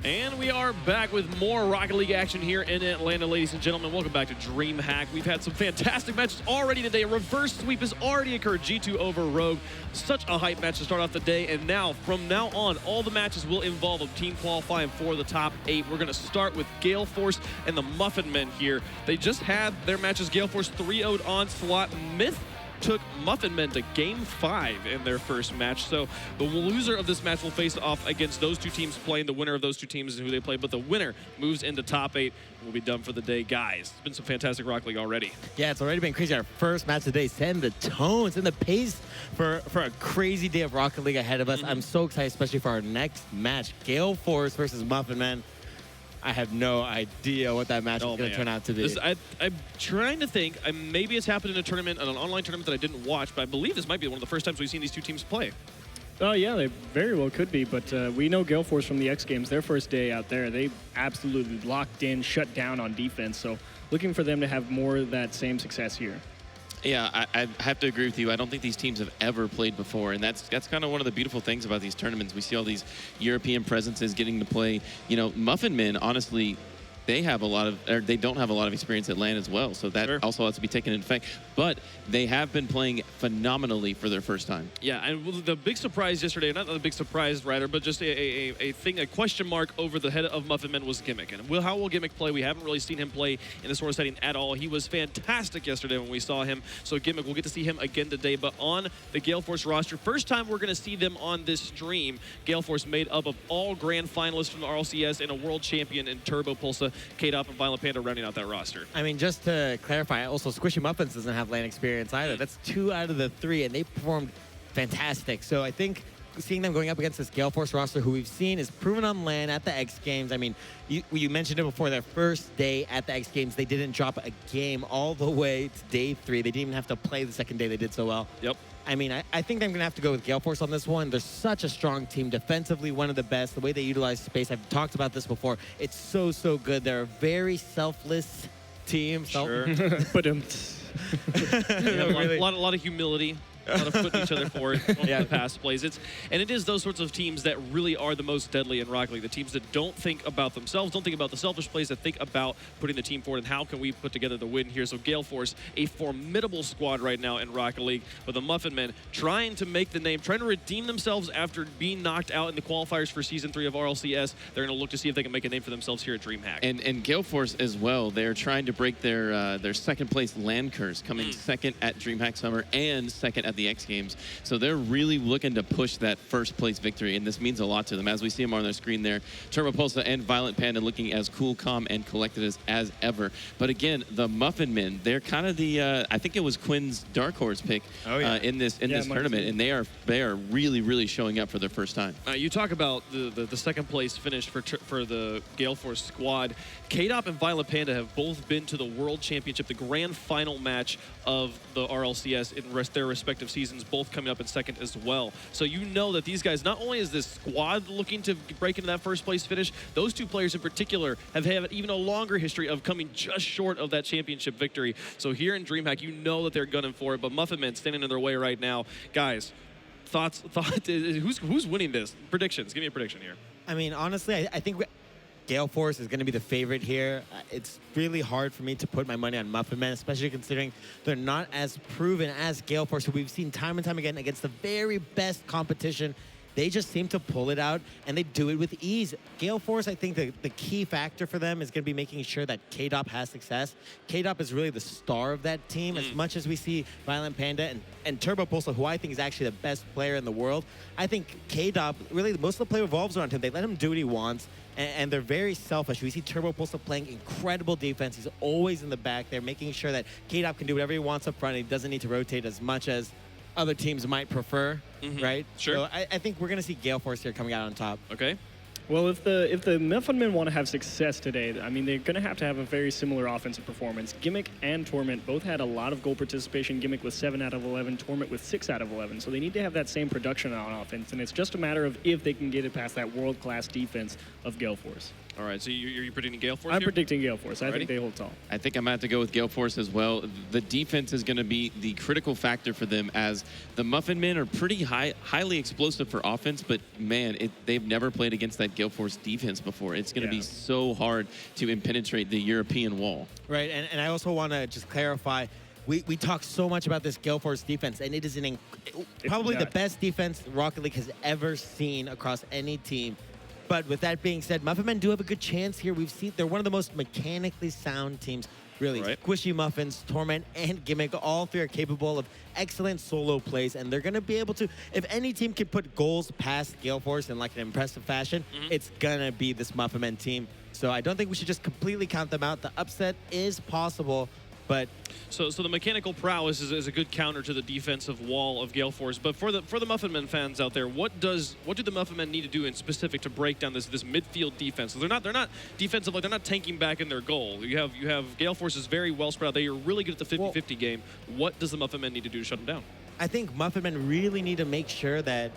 And we are back with more Rocket League action here in Atlanta, ladies and gentlemen. Welcome back to DreamHack. We've had some fantastic matches already today. A reverse sweep has already occurred. G2 over Rogue. Such a hype match to start off the day. And now, from now on, all the matches will involve a team qualifying for the top 8. We're going to start with Gale Force and the Muffin Men here. They just had their matches. Gale Force 3-0'd Onslaught. Myth took Muffin Men to Game 5 in their first match. So the loser of this match will face off against those two teams playing. The winner of those two teams is who they play, but the winner moves into top 8 and will be done for the day. Guys, it's been some fantastic Rocket League already. Yeah, it's already been crazy. Our first match today, setting the tones and the pace for a crazy day of Rocket League ahead of us. I'm so excited, especially for our next match, Gale Force versus Muffin Men. I have no idea what that match is going to turn out to be. I'm trying to think. Maybe it's happened in a tournament, an online tournament that I didn't watch, but I believe this might be one of the first times we've seen these two teams play. Oh, yeah, they very well could be, but we know Gale Force from the X Games, their first day out there, they absolutely locked in, shut down on defense, so looking for them to have more of that same success here. Yeah, I have to agree with you. I don't think these teams have ever played before, and that's kind of one of the beautiful things about these tournaments. We see all these European presences getting to play. You know, Muffin Men, honestly, they don't have a lot of experience at LAN as well, so that also has to be taken into effect. But they have been playing phenomenally for their first time. Yeah, and the big surprise yesterday, not the big surprise, rather, but just a question mark over the head of Muffin Men was Gimmick. And how will Gimmick play? We haven't really seen him play in this sort of setting at all. He was fantastic yesterday when we saw him. So Gimmick, we'll get to see him again today. But on the Gale Force roster, first time we're going to see them on this stream. Gale Force made up of all grand finalists from the RLCS and a world champion in Turbo Pulsa, K-Dop and Violent Panda rounding out that roster. I mean, just to clarify, also Squishy Muffins doesn't have LAN experience either. That's 2 out of the 3, and they performed fantastic. So I think seeing them going up against this Gale Force roster, who we've seen is proven on LAN at the X Games. I mean, you mentioned it before, their first day at the X Games, they didn't drop a game all the way to day 3. They didn't even have to play the second day. They did so well. Yep. I mean, I think I'm going to have to go with Gale Force on this one. They're such a strong team. Defensively, one of the best. The way they utilize space, I've talked about this before. It's so good. They're a very selfless team. Sure. But a lot of humility. A lot of putting each other forward on the past plays. And it is those sorts of teams that really are the most deadly in Rocket League. The teams that don't think about themselves, don't think about the selfish plays, that think about putting the team forward and how can we put together the win here. So Gale Force, a formidable squad right now in Rocket League, with the Muffin Men trying to make the name, trying to redeem themselves after being knocked out in the qualifiers for Season 3 of RLCS. They're going to look to see if they can make a name for themselves here at DreamHack. And Gale Force as well, they're trying to break their second place land curse, coming second at DreamHack Summer and second at the X Games. So they're really looking to push that first place victory, and this means a lot to them. As we see them on their screen there, Turbo Pulsa and Violent Panda looking as cool, calm, and collected as ever. But again, the Muffin Men, they're kind of the, I think it was Quinn's dark horse pick in this tournament, and they are really showing up for their first time. You talk about the second place finish for the Gale Force squad. K-Dop and Violent Panda have both been to the World Championship, the grand final match of the RLCS in their respective seasons, both coming up in second as well. So you know that these guys, not only is this squad looking to break into that first place finish, those two players in particular have had even a longer history of coming just short of that championship victory. So here in DreamHack, you know that they're gunning for it, but Muffin Men standing in their way right now. Guys, thoughts, who's winning this? Predictions, give me a prediction here. I mean, honestly, I think Gale Force is going to be the favorite here. It's really hard for me to put my money on Muffin Men, especially considering they're not as proven as Gale Force, who we've seen time and time again against the very best competition. They just seem to pull it out, and they do it with ease. Gale Force, I think the key factor for them is going to be making sure that K-Dop has success. K-Dop is really the star of that team, as much as we see Violent Panda and Turbo Pulsa, who I think is actually the best player in the world. I think K-Dop, really, most of the play revolves around him. They let him do what he wants, and they're very selfish. We see Turbo Pulsa playing incredible defense. He's always in the back there, making sure that K-Dop can do whatever he wants up front, and he doesn't need to rotate as much as other teams might prefer, right? Sure. So I think we're going to see Gale Force here coming out on top. Okay. Well, if the Muffin Men want to have success today, I mean, they're going to have a very similar offensive performance. Gimmick and Torment both had a lot of goal participation. Gimmick with 7 out of 11, Torment with 6 out of 11. So they need to have that same production on offense, and it's just a matter of if they can get it past that world-class defense of Gale Force. All right, so you're predicting Gale Force I'm here? predicting Gale Force. I think they hold tall. I think I'm going to have to go with Gale Force as well. The defense is going to be the critical factor for them, as the Muffin Men are pretty highly explosive for offense, but man, they've never played against that Gale Force defense before. It's going to be so hard to penetrate the European wall. Right, and I also want to just clarify, we talk so much about this Gale Force defense, and it is probably the best defense Rocket League has ever seen across any team. But with that being said, Muffin Men do have a good chance here. We've seen they're one of the most mechanically sound teams. Really, Squishy Muffins, Torment, and Gimmick, all three are capable of excellent solo plays, and they're going to be able to, if any team can put goals past Gale Force in like an impressive fashion, it's going to be this Muffin Men team. So I don't think we should just completely count them out. The upset is possible, but... So the mechanical prowess is a good counter to the defensive wall of Gale Force. But for the Muffin Men fans out there, what do the Muffin Men need to do in specific to break down this midfield defense? So they're not defensive, like they're not tanking back in their goal. You have Gale Force is very well spread out. They are really good at the 50-50 game. What does the Muffin Men need to do to shut them down? I think Muffin Men really need to make sure that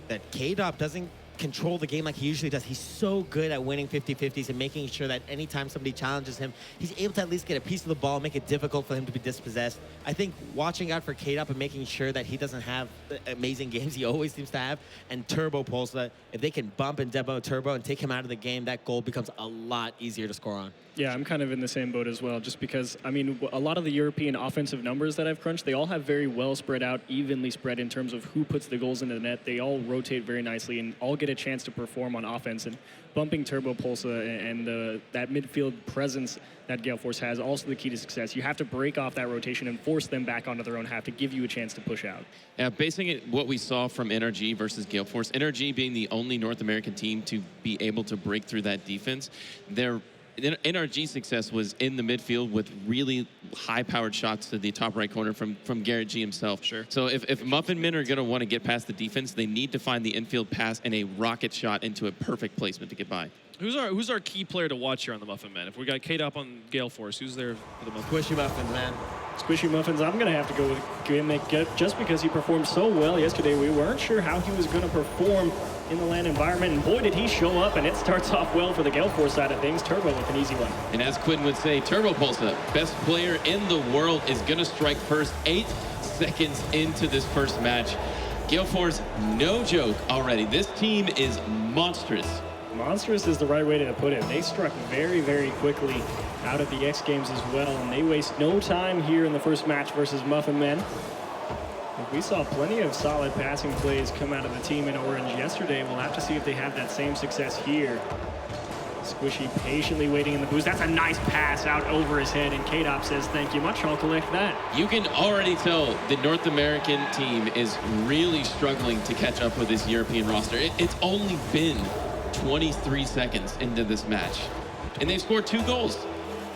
that K-Dop doesn't control the game like he usually does. He's so good at winning 50-50s and making sure that anytime somebody challenges him, he's able to at least get a piece of the ball, make it difficult for him to be dispossessed. I think watching out for K-Dop and making sure that he doesn't have the amazing games he always seems to have, and Turbo Pulsa, if they can bump and demo Turbo and take him out of the game, that goal becomes a lot easier to score on. Yeah, I'm kind of in the same boat as well, just because, I mean, a lot of the European offensive numbers that I've crunched, they all have very well spread out, evenly spread in terms of who puts the goals into the net. They all rotate very nicely and all get a chance to perform on offense. And bumping Turbo Pulsa and that midfield presence that Gale Force has, also the key to success. You have to break off that rotation and force them back onto their own half to give you a chance to push out. Yeah, basing it what we saw from NRG versus Gale Force, NRG being the only North American team to be able to break through that defense, their NRG success was in the midfield with really high-powered shots to the top right corner from Garrett G himself. Sure. So if Muffin Men are going to want to get past the defense, they need to find the infield pass and a rocket shot into a perfect placement to get by. Who's our key player to watch here on the Muffin Men? If we got K-Dop on Gale Force, who's there for the Muffin? Squishy Muffins, man. Squishy Muffins, I'm going to have to go with Gimmick just because he performed so well yesterday. We weren't sure how he was going to perform in the LAN environment, and boy, did he show up, and it starts off well for the Gale Force side of things. Turbo with an easy one. And as Quinn would say, Turbo Pulsa, best player in the world, is going to strike first 8 seconds into this first match. Gale Force, no joke already. This team is monstrous. Monstrous is the right way to put it. They struck very, very quickly out at the X Games as well, and they waste no time here in the first match versus Muffin Men. We saw plenty of solid passing plays come out of the team in Orange yesterday. We'll have to see if they have that same success here. Squishy patiently waiting in the boost. That's a nice pass out over his head, and K-Dop says, thank you much, I'll collect that. You can already tell the North American team is really struggling to catch up with this European roster. It's only been 23 seconds into this match, and they've scored 2 goals.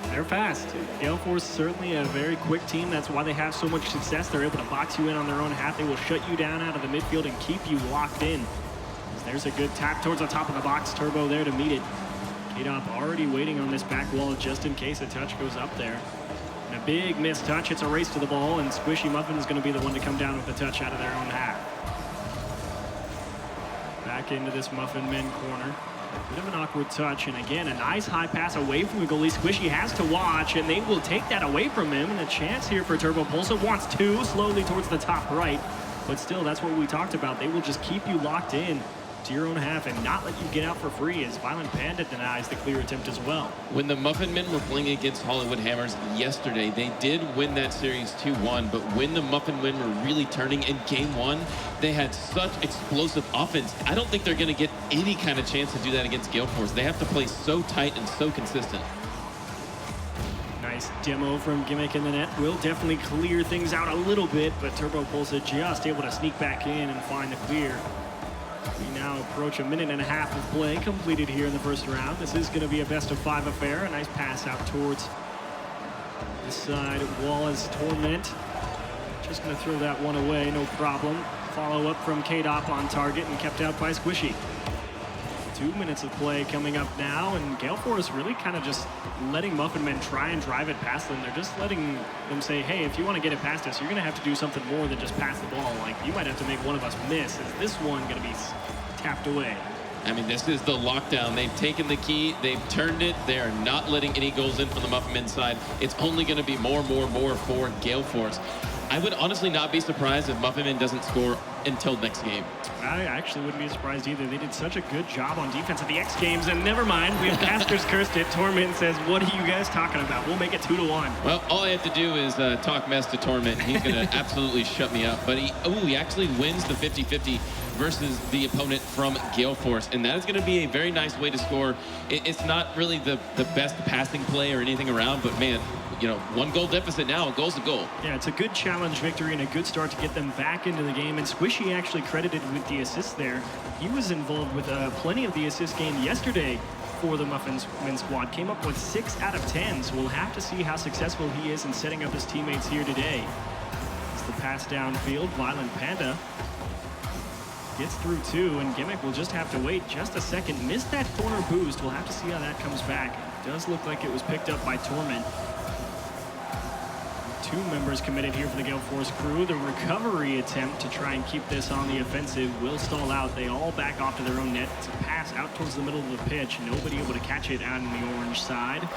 They're fast. Gale Force is certainly a very quick team. That's why they have so much success. They're able to box you in on their own half. They will shut you down out of the midfield and keep you locked in. There's a good tap towards the top of the box. Turbo there to meet it. K-Dop already waiting on this back wall just in case a touch goes up there. And a big missed touch. It's a race to the ball, and Squishy Muffin is going to be the one to come down with the touch out of their own half. Back into this Muffin Men corner. Bit of an awkward touch, and again, a nice high pass away from the goalie. Squishy has to watch, and they will take that away from him. And a chance here for Turbo Pulsa. Wants 2, slowly towards the top right. But still, that's what we talked about. They will just keep you locked in to your own half and not let you get out for free, as Violent Panda denies the clear attempt as well. When the Muffin Men were playing against Hollywood Hammers yesterday, they did win that series 2-1, but when the Muffin Men were really turning in game 1, they had such explosive offense. I don't think they're going to get any kind of chance to do that against Gale Force. They have to play so tight and so consistent. Nice demo from Gimmick in the net. Will definitely clear things out a little bit, but Turbo Pulsa just able to sneak back in and find the clear. We now approach a minute and a half of play completed here in the first round. This is going to be a best-of-5 affair. A nice pass out towards the side wall as Torment. Just going to throw that one away, no problem. Follow-up from K-Dop on target and kept out by Squishy. 2 minutes of play coming up now, and Gale Force really kind of just letting Muffin Men try and drive it past them. They're just letting them say, hey, if you want to get it past us, you're going to have to do something more than just pass the ball. Like, you might have to make one of us miss. Is this one going to be tapped away? I mean, this is the lockdown. They've taken the key. They've turned it. They are not letting any goals in from the Muffin Men side. It's only going to be more for Gale Force. I would honestly not be surprised if Muffin doesn't score until next game. I actually wouldn't be surprised either. They did such a good job on defense at the X Games, and never mind, we have Pastors cursed it. Torment says, what are you guys talking about? We'll make it 2-1. Well, all I have to do is talk mess to Torment. He's going to absolutely shut me up. But he actually wins the 50-50 versus the opponent from Gale Force, and that is going to be a very nice way to score. It's not really the best passing play or anything around, but man, you know, 1 goal deficit now, a goal's a goal. Yeah, it's a good challenge victory and a good start to get them back into the game. And Squishy actually credited with the assist there. He was involved with plenty of the assist game yesterday for the Muffins men's squad. Came up with 6 out of 10, so we'll have to see how successful he is in setting up his teammates here today. It's the pass downfield. Violent Panda gets through 2, and Gimmick will just have to wait just a second. Missed that corner boost. We'll have to see how that comes back. It does look like it was picked up by Torment. 2 members committed here for the Gale Force crew. The recovery attempt to try and keep this on the offensive will stall out. They all back off to their own net. It's a pass out towards the middle of the pitch. Nobody able to catch it out in the orange side.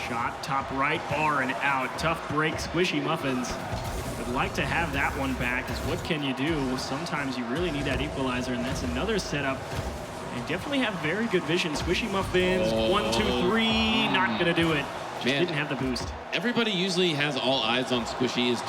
Shot, top right, bar and out. Tough break, Squishy Muffins. Would like to have that one back, because what can you do? Sometimes you really need that equalizer, and that's another setup. They definitely have very good vision. Squishy Muffins, 1, 2, 3, not gonna do it. Just didn't have the boost. Everybody usually has all eyes on Squishy as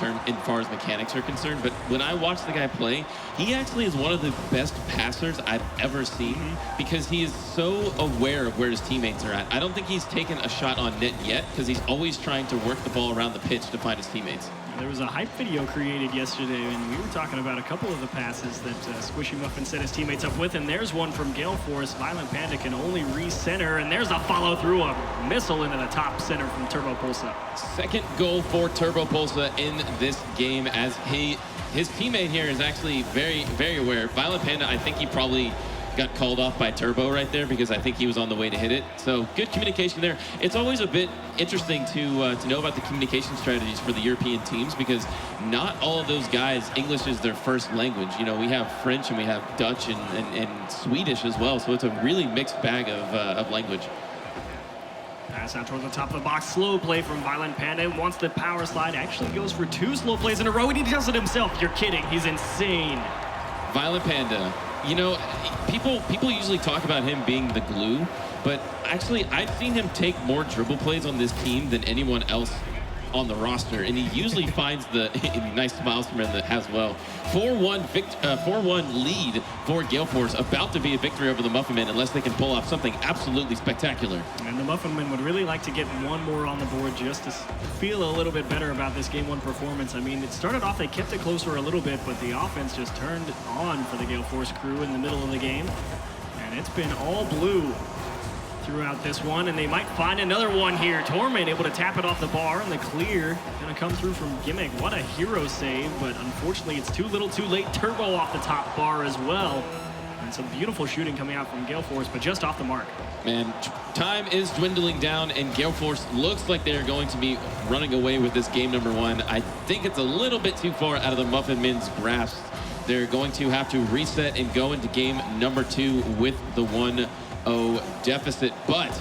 far as mechanics are concerned, but when I watch the guy play, he actually is one of the best passers I've ever seen because he is so aware of where his teammates are at. I don't think he's taken a shot on net yet because he's always trying to work the ball around the pitch to find his teammates. There was a hype video created yesterday, and we were talking about a couple of the passes that Squishy Muffin set his teammates up with, and there's one from Gale Force. Violent Panda can only re-center, and there's a follow-through, a missile into the top center from Turbo Pulsa. Second goal for Turbo Pulsa in this game, as his teammate here is actually very, very aware. Violent Panda, I think he probably got called off by Turbo right there because I think he was on the way to hit it. So good communication there. It's always a bit interesting to know about the communication strategies for the European teams because not all of those guys, English is their first language. You know, we have French and we have Dutch and Swedish as well. So it's a really mixed bag of language. Pass out toward the top of the box. Slow play from Violent Panda. Wants the power slide. Actually goes for 2 slow plays in a row, and he does it himself. You're kidding. He's insane. Violent Panda. You know, people usually talk about him being the glue, but actually I've seen him take more dribble plays on this team than anyone else on the roster, and he usually finds the nice smiles from him as well. 4-1 lead for Gale Force, about to be a victory over the Muffin Men unless they can pull off something absolutely spectacular. And the Muffin Men would really like to get 1 more on the board just to feel a little bit better about this Game 1 performance. I mean, it started off, they kept it closer a little bit, but the offense just turned on for the Gale Force crew in the middle of the game. And it's been all blue throughout this one, and they might find another one here. Torment able to tap it off the bar, and the clear gonna come through from Gimmick. What a hero save, but unfortunately it's too little too late. Turbo off the top bar as well. And some beautiful shooting coming out from Gale Force, but just off the mark. Man, time is dwindling down, and Gale Force looks like they're going to be running away with this game number 1. I think it's a little bit too far out of the Muffin Men's grasp. They're going to have to reset and go into game number 2 with the 1-0 deficit, but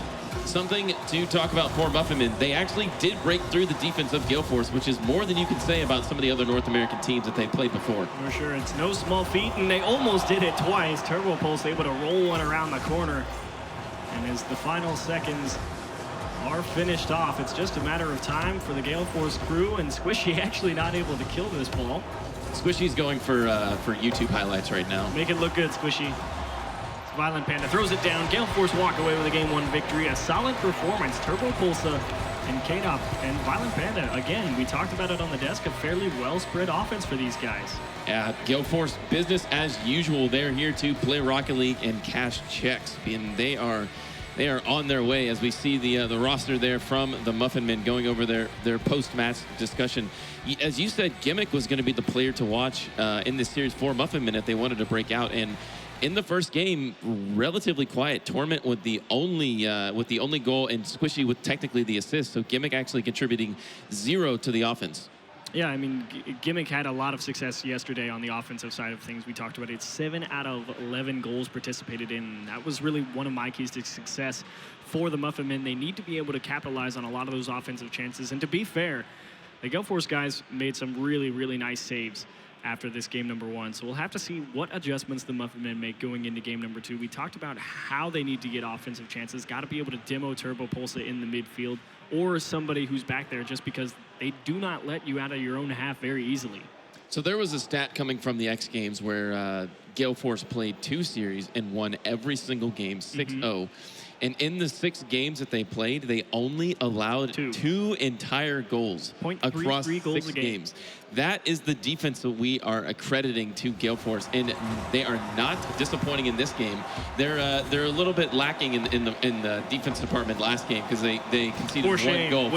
something to talk about for Muffin Men. They actually did break through the defense of Gale Force, which is more than you can say about some of the other North American teams that they played before. For sure, it's no small feat, and they almost did it twice. Turbo Pulse able to roll one around the corner, and as the final seconds are finished off, it's just a matter of time for the Gale Force crew, and Squishy actually not able to kill this ball. Squishy's going for YouTube highlights right now. Make it look good, Squishy. Violent Panda throws it down. Gale Force walk away with a Game 1 victory. A solid performance. Turbo Pulsa and K-Dop and Violent Panda. Again, we talked about it on the desk. A fairly well-spread offense for these guys. Yeah, Gale Force, business as usual. They're here to play Rocket League and cash checks, and they are on their way as we see the roster there from the Muffin Men going over their post-match discussion. As you said, Gimmick was going to be the player to watch in this series for Muffin Men if they wanted to break out. And in the first game, relatively quiet. Torment with the only goal, and Squishy with technically the assist. So Gimmick actually contributing 0 to the offense. Yeah, I mean, Gimmick had a lot of success yesterday on the offensive side of things. We talked about it. 7 out of 11 goals participated in. That was really one of my keys to success for the Muffin Men. They need to be able to capitalize on a lot of those offensive chances. And to be fair, the Gale Force guys made some really, really nice saves after this game number 1. So we'll have to see what adjustments the Muffin Men make going into game number 2. We talked about how they need to get offensive chances. Got to be able to demo Turbo Pulsa in the midfield, or somebody who's back there, just because they do not let you out of your own half very easily. So there was a stat coming from the X Games where Gale Force played 2 series and won every single game 6-0. And in the 6 games that they played, they only allowed 2 entire goals across 6 games. That is the defense that we are accrediting to Gale Force, and they are not disappointing in this game. They're a little bit lacking in the defense department last game because they conceded 1 goal. For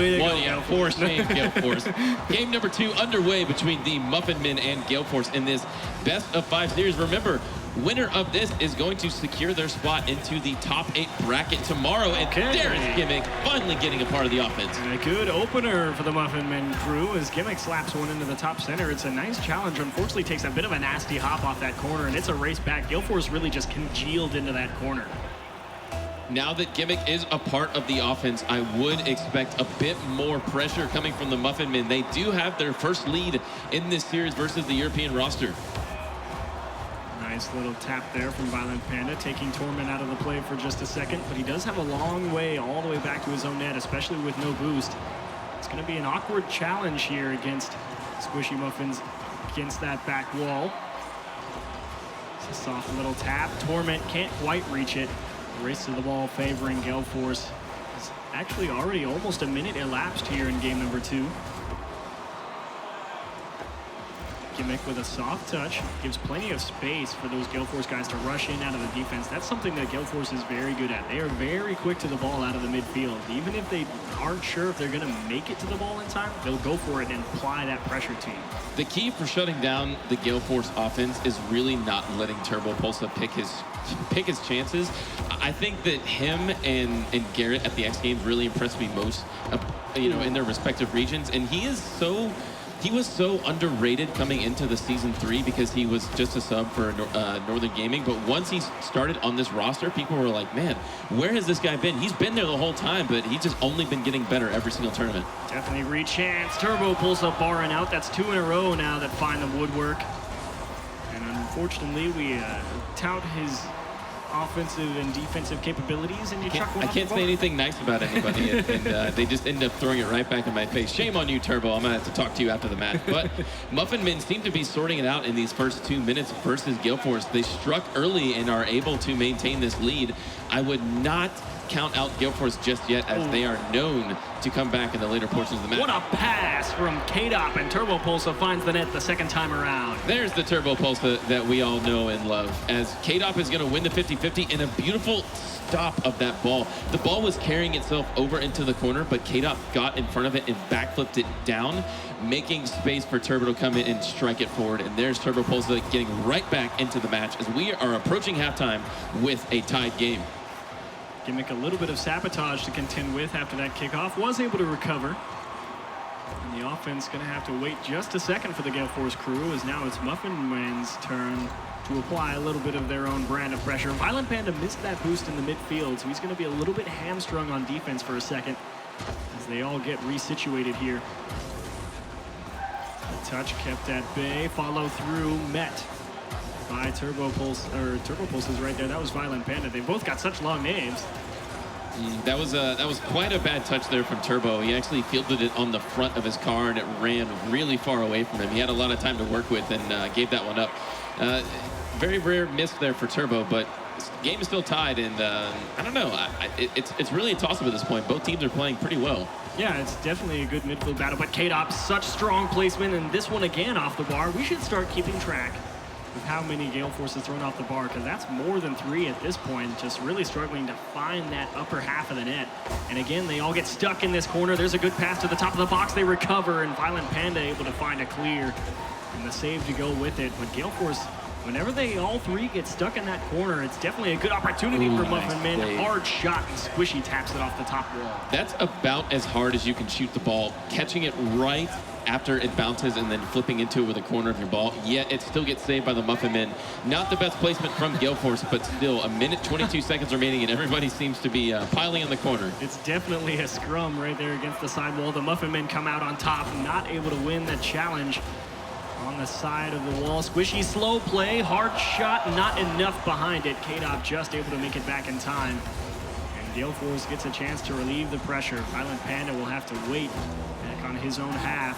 shame, Gale Force. Game number 2 underway between the Muffin Men and Gale Force in this best of 5 series. Remember, winner of this is going to secure their spot into the top 8 bracket tomorrow. And there is Gimmick finally getting a part of the offense. And a good opener for the Muffin Men crew as Gimmick slaps one into the top center. It's a nice challenge. Unfortunately, takes a bit of a nasty hop off that corner, and it's a race back. Gale Force really just congealed into that corner. Now that Gimmick is a part of the offense, I would expect a bit more pressure coming from the Muffin Men. They do have their first lead in this series versus the European roster. Nice little tap there from Violent Panda, taking Torment out of the play for just a second, but he does have a long way all the way back to his own net, especially with no boost. It's going to be an awkward challenge here against Squishy Muffins against that back wall. It's a soft little tap. Torment can't quite reach it. Race to the ball favoring Gale Force. It's actually already almost a minute elapsed here in game number 2. Gimmick with a soft touch, gives plenty of space for those Gale Force guys to rush in out of the defense. That's something that Gale Force is very good at. They are very quick to the ball out of the midfield. Even if they aren't sure if they're going to make it to the ball in time, they'll go for it and apply that pressure to you. The key for shutting down the Gale Force offense is really not letting Turbo Pulsa pick his chances. I think that him and Garrett at the X Games really impressed me most, in their respective regions, and he was so underrated coming into the season 3 because he was just a sub for Northern Gaming. But once he started on this roster, people were like, man, where has this guy been? He's been there the whole time, but he's just only been getting better every single tournament. Definitely re-chance. Turbo pulls up bar and out. That's 2 in a row now that find the woodwork. And unfortunately, we tout his offensive and defensive capabilities, and you chuck one. I can't say anything nice about anybody, and they just end up throwing it right back in my face. Shame on you, Turbo. I'm gonna have to talk to you after the match. But Muffin Men seem to be sorting it out in these first 2 minutes versus Gale Force. They struck early and are able to maintain this lead. I would not count out Gale Force just yet, as they are known to come back in the later portions of the match. What a pass from K-Dop, and Turbo Pulsa finds the net the second time around. There's the Turbo Pulsa that we all know and love, as K-Dop is going to win the 50-50 in a beautiful stop of that ball. The ball was carrying itself over into the corner, but K-Dop got in front of it and backflipped it down, making space for Turbo to come in and strike it forward. And there's Turbo Pulsa getting right back into the match as we are approaching halftime with a tied game. Gimmick a little bit of sabotage to contend with after that kickoff, was able to recover. And the offense going to have to wait just a second for the Gale Force crew, as now it's Muffin Men's turn to apply a little bit of their own brand of pressure. Violent Panda missed that boost in the midfield, so he's going to be a little bit hamstrung on defense for a second as they all get resituated here. The touch kept at bay, follow through met by Turbo Pulse, or Turbo Pulse is right there. That was Violent Panda. They both got such long names. That was quite a bad touch there from Turbo. He actually fielded it on the front of his car, and it ran really far away from him. He had a lot of time to work with and gave that one up. Very rare miss there for Turbo, but this game is still tied, and I don't know. It's really a toss-up at this point. Both teams are playing pretty well. Yeah, it's definitely a good midfield battle, but K-Dop, such strong placement, and this one again off the bar. We should start keeping track with how many Gale Force is thrown off the bar, because that's more than 3 at this point, just really struggling to find that upper half of the net. And again, they all get stuck in this corner. There's a good pass to the top of the box. They recover, and Violent Panda able to find a clear and the save to go with it. But Gale Force Whenever they all three get stuck in that corner, it's definitely a good opportunity for Muffin Men. save. Hard shot, and Squishy taps it off the top wall. That's about as hard as you can shoot the ball, catching it right after it bounces and then flipping into it with a corner of your ball, yet it still gets saved by the Muffin Men. Not the best placement from Gale Force, but still a minute 22 seconds remaining, and everybody seems to be piling in the corner. It's definitely a scrum right there against the side wall. The Muffin Men come out on top, not able to win the challenge. On the side of the wall, Squishy slow play, hard shot, not enough behind it. K-Dop just able to make it back in time. And Gale Force gets a chance to relieve the pressure. Violent Panda will have to wait back on his own half.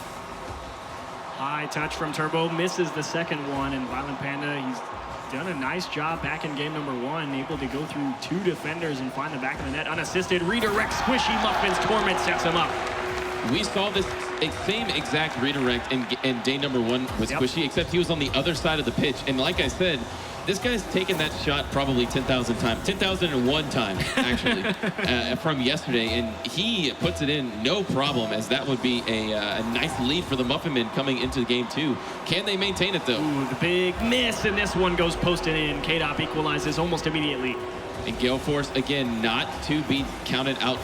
High touch from Turbo, misses the second one, and Violent Panda, he's done a nice job back in game number one, able to go through two defenders and find the back of the net unassisted. Redirect Squishy, Muffin's Torment sets him up. We saw this same exact redirect in day number one with Squishy, except he was on the other side of the pitch. And like I said, this guy's taken that shot probably 10,000 times, 10,001 times, actually, from yesterday. And he puts it in no problem, as that would be a nice lead for the Muffin Men coming into game two. Can they maintain it, though? Ooh, the big miss, and this one goes posted in. K-Dop equalizes almost immediately. And Gale Force, again, not to be counted out.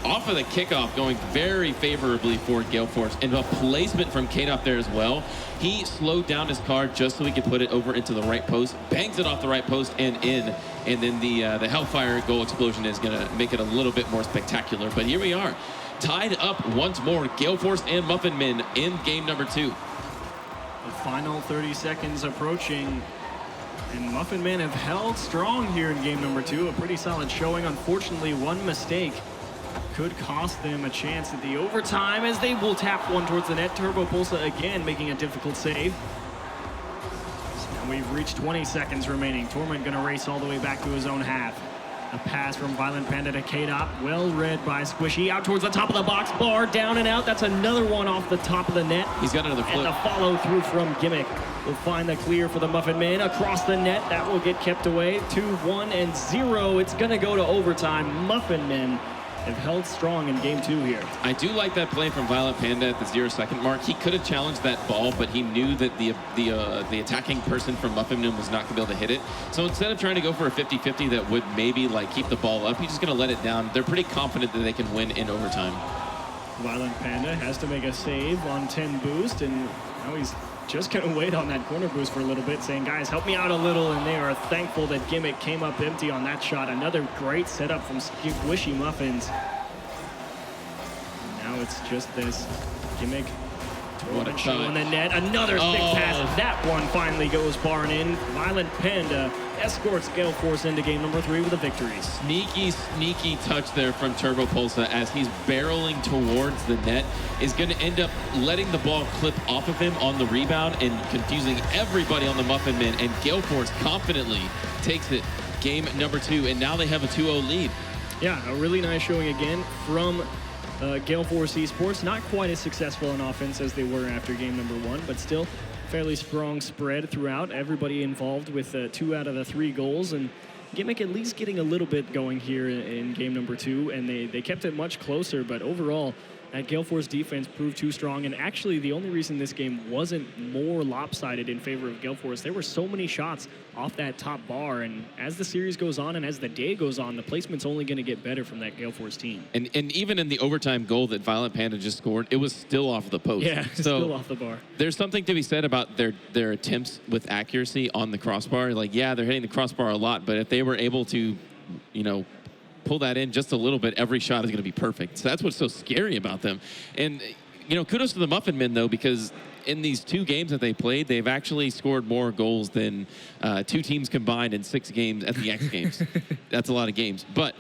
Off of the kickoff, going very favorably for Gale Force, and a placement from K-Dop there as well. He slowed down his card just so he could put it over into the right post, bangs it off the right post and in, and then the Hellfire goal explosion is going to make it a little bit more spectacular. But here we are, tied up once more, Gale Force and Muffin Men in game number two. The final 30 seconds approaching, and Muffin Men have held strong here in game number two. A pretty solid showing. Unfortunately, one mistake could cost them a chance at the overtime, as they will tap one towards the net. Turbo Pulsa again making a difficult save. So now we've reached 20 seconds remaining. Torment gonna race all the way back to his own half. A pass from Violent Panda to K-Dop, well read by Squishy. Out towards the top of the box, bar down and out. That's another one off the top of the net. He's got another flip. And the follow through from Gimmick will find the clear for the Muffin Men across the net. That will get kept away. 2-1 and 0. It's gonna go to overtime. Muffin Men have held strong in game two here. I do like that play from Violent Panda at the 0-second mark. He could have challenged that ball, but he knew that the attacking person from Muffin Men was not going to be able to hit it. So instead of trying to go for a 50-50 that would maybe like keep the ball up, he's just going to let it down. They're pretty confident that they can win in overtime. Violent Panda has to make a save on 10 boost, and now he's just going to wait on that corner boost for a little bit, saying, guys, help me out a little, and they are thankful that Gimmick came up empty on that shot. Another great setup from Squishy Muffins. Now it's just this. Gimmick What a show touch. on the net. Another thick pass. That one finally goes barring in. Violent Panda escorts Gale Force into game number 3 with a victory. Sneaky touch there from Turbo Pulsa as he's barreling towards the net. Is going to end up letting the ball clip off of him on the rebound and confusing everybody on the Muffin Men. And Gale Force confidently takes it game number 2. And now they have a 2-0 lead. Yeah, a really nice showing again from Gale Force Esports. Not quite as successful in offense as they were after game number 1, but still fairly strong spread throughout. Everybody involved with 2 out of the 3 goals, and Gimmick at least getting a little bit going here in game number 2, and they kept it much closer, but overall that Gale Force defense proved too strong. And actually the only reason this game wasn't more lopsided in favor of Gale Force, there were so many shots off that top bar, and as the series goes on and as the day goes on, the placement's only going to get better from that Gale Force team. And even in the overtime goal that Violent Panda just scored, it was still off the post. Yeah, so still off the bar. There's something to be said about their attempts with accuracy on the crossbar. Like, yeah, they're hitting the crossbar a lot, but if they were able to, you know, pull that in just a little bit, every shot is going to be perfect. So that's what's so scary about them. And, you know, kudos to the Muffin Men, though, because in these 2 games that they played, they've actually scored more goals than 2 teams combined in 6 games at the X Games. That's a lot of games. But,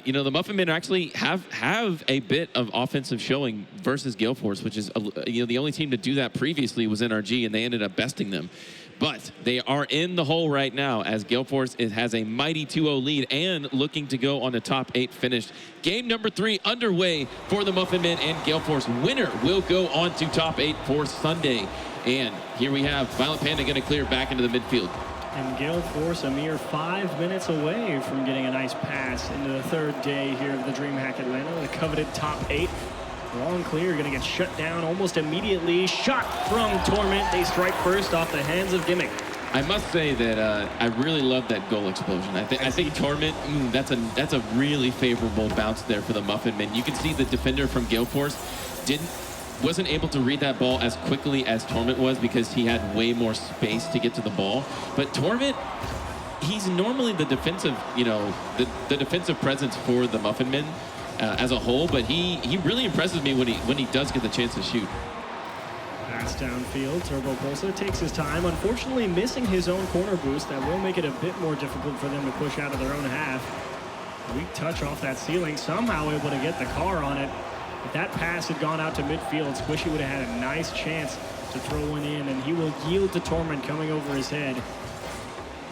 you know, the Muffin Men actually have a bit of offensive showing versus Gale Force, which is, you know, the only team to do that previously was NRG, and they ended up besting them. But they are in the hole right now as Gale Force has a mighty 2-0 lead and looking to go on the top 8 finish. Game number 3 underway for the Muffin Men, and Gale Force winner will go on to top 8 for Sunday. And here we have Violent Panda going to clear back into the midfield. And Gale Force a mere 5 minutes away from getting a nice pass into the 3rd day here of the DreamHack Atlanta, the coveted top 8. Long clear, going to get shut down almost immediately. Shot from Torment. They strike first off the hands of Gimmick. I must say that I really love that goal explosion. I think Torment, that's a really favorable bounce there for the Muffin Men. You can see the defender from Gale Force wasn't able to read that ball as quickly as Torment was because he had way more space to get to the ball. But Torment, he's normally the defensive, the defensive presence for the Muffin Men as a whole. But he really impresses me when he does get the chance to shoot. Pass downfield. Turbo Pulsa takes his time. Unfortunately, missing his own corner boost. That will make it a bit more difficult for them to push out of their own half. Weak touch off that ceiling. Somehow able to get the car on it. If that pass had gone out to midfield, Squishy would have had a nice chance to throw one in, and he will yield to Torment coming over his head.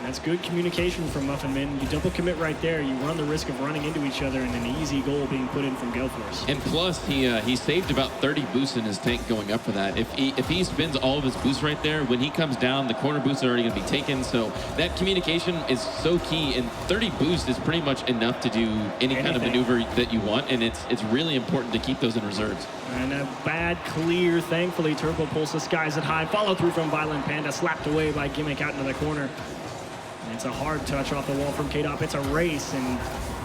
That's good communication from Muffin Men. You double commit right there, you run the risk of running into each other and an easy goal being put in from Gale Force. And plus, he saved about 30 boosts in his tank going up for that. If he spends all of his boosts right there, when he comes down, the corner boosts are already going to be taken. So that communication is so key, and 30 boosts is pretty much enough to do any kind of maneuver that you want, and it's really important to keep those in reserves. And a bad clear, thankfully. Turbo Pulsa skies it high. Follow through from Violent Panda, slapped away by Gimmick out into the corner. It's a hard touch off the wall from K-Dop. It's a race, and